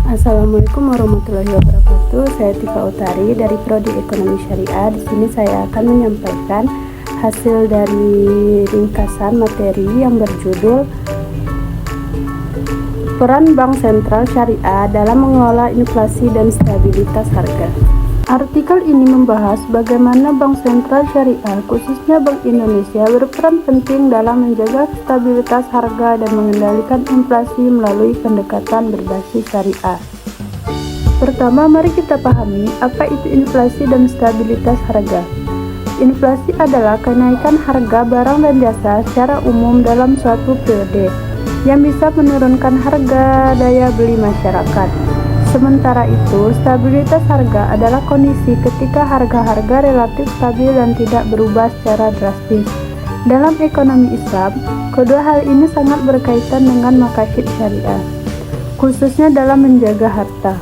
Assalamualaikum warahmatullahi wabarakatuh. Saya Tika Utari dari Prodi Ekonomi Syariah. Di sini saya akan menyampaikan hasil dari ringkasan materi yang berjudul Peran Bank Sentral Syariah dalam mengelola inflasi dan stabilitas harga. Artikel ini membahas bagaimana Bank Sentral Syariah, khususnya Bank Indonesia, berperan penting dalam menjaga stabilitas harga dan mengendalikan inflasi melalui pendekatan berbasis syariah. Pertama, mari kita pahami apa itu inflasi dan stabilitas harga. Inflasi adalah kenaikan harga barang dan jasa secara umum dalam suatu periode yang bisa menurunkan harga daya beli masyarakat. Sementara itu, stabilitas harga adalah kondisi ketika harga-harga relatif stabil dan tidak berubah secara drastis. Dalam ekonomi Islam, kedua hal ini sangat berkaitan dengan maqasid syariah, khususnya dalam menjaga harta.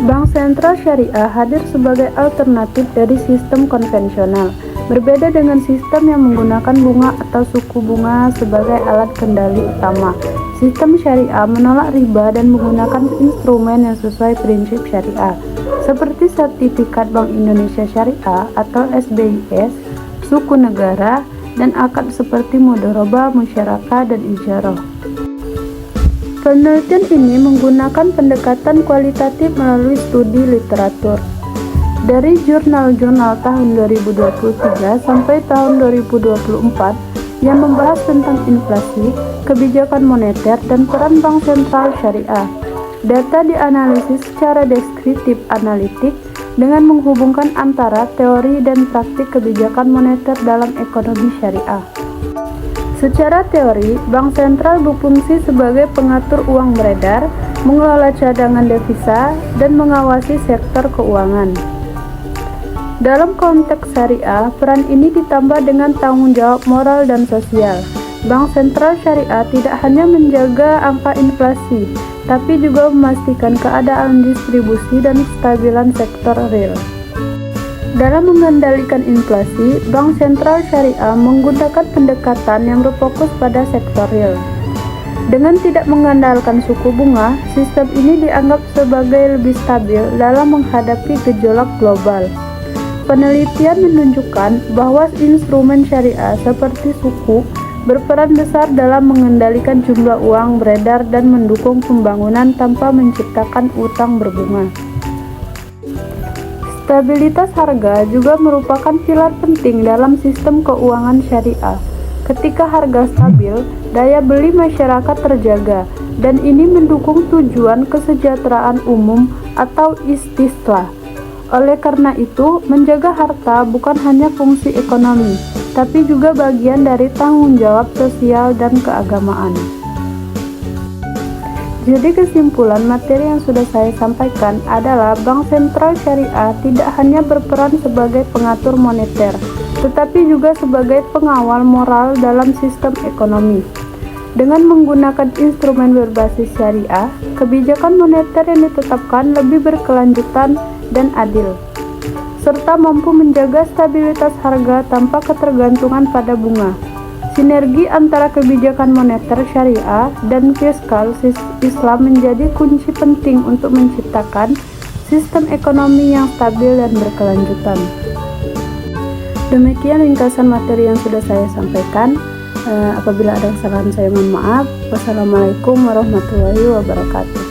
Bank Sentral Syariah hadir sebagai alternatif dari sistem konvensional, berbeda dengan sistem yang menggunakan bunga atau suku bunga sebagai alat kendali utama. Sistem syariah menolak riba dan menggunakan instrumen yang sesuai prinsip syariah, seperti Sertifikat Bank Indonesia Syariah atau SBIS, suku negara, dan akad seperti mudharabah, musyarakah, dan ijarah. Penelitian ini menggunakan pendekatan kualitatif melalui studi literatur. Dari jurnal-jurnal tahun 2023 sampai tahun 2024 yang membahas tentang inflasi, kebijakan moneter, dan peran bank sentral syariah. Data dianalisis secara deskriptif analitik dengan menghubungkan antara teori dan praktik kebijakan moneter dalam ekonomi syariah. Secara teori, bank sentral berfungsi sebagai pengatur uang beredar, mengelola cadangan devisa, dan mengawasi sektor keuangan. Dalam konteks syariah, peran ini ditambah dengan tanggung jawab moral dan sosial. Bank Sentral Syariah tidak hanya menjaga angka inflasi, tapi juga memastikan keadaan distribusi dan kestabilan sektor real. Dalam mengendalikan inflasi, Bank Sentral Syariah menggunakan pendekatan yang berfokus pada sektor real. Dengan tidak mengandalkan suku bunga, sistem ini dianggap sebagai lebih stabil dalam menghadapi gejolak global. Penelitian menunjukkan bahwa instrumen syariah seperti suku berperan besar dalam mengendalikan jumlah uang beredar dan mendukung pembangunan tanpa menciptakan utang berbunga. Stabilitas harga juga merupakan pilar penting dalam sistem keuangan syariah. Ketika harga stabil, daya beli masyarakat terjaga, dan ini mendukung tujuan kesejahteraan umum atau istislah. Oleh karena itu, menjaga harta bukan hanya fungsi ekonomi, tapi juga bagian dari tanggung jawab sosial dan keagamaan. Jadi kesimpulan materi yang sudah saya sampaikan adalah Bank Sentral Syariah tidak hanya berperan sebagai pengatur moneter, tetapi juga sebagai pengawal moral dalam sistem ekonomi. Dengan menggunakan instrumen berbasis syariah, kebijakan moneter yang ditetapkan lebih berkelanjutan dan adil, serta mampu menjaga stabilitas harga tanpa ketergantungan pada bunga. Sinergi antara kebijakan moneter syariah dan fiskal Islam menjadi kunci penting untuk menciptakan sistem ekonomi yang stabil dan berkelanjutan. Demikian ringkasan materi yang sudah saya sampaikan. Apabila ada kesalahan saya mohon maaf. Wassalamualaikum warahmatullahi wabarakatuh.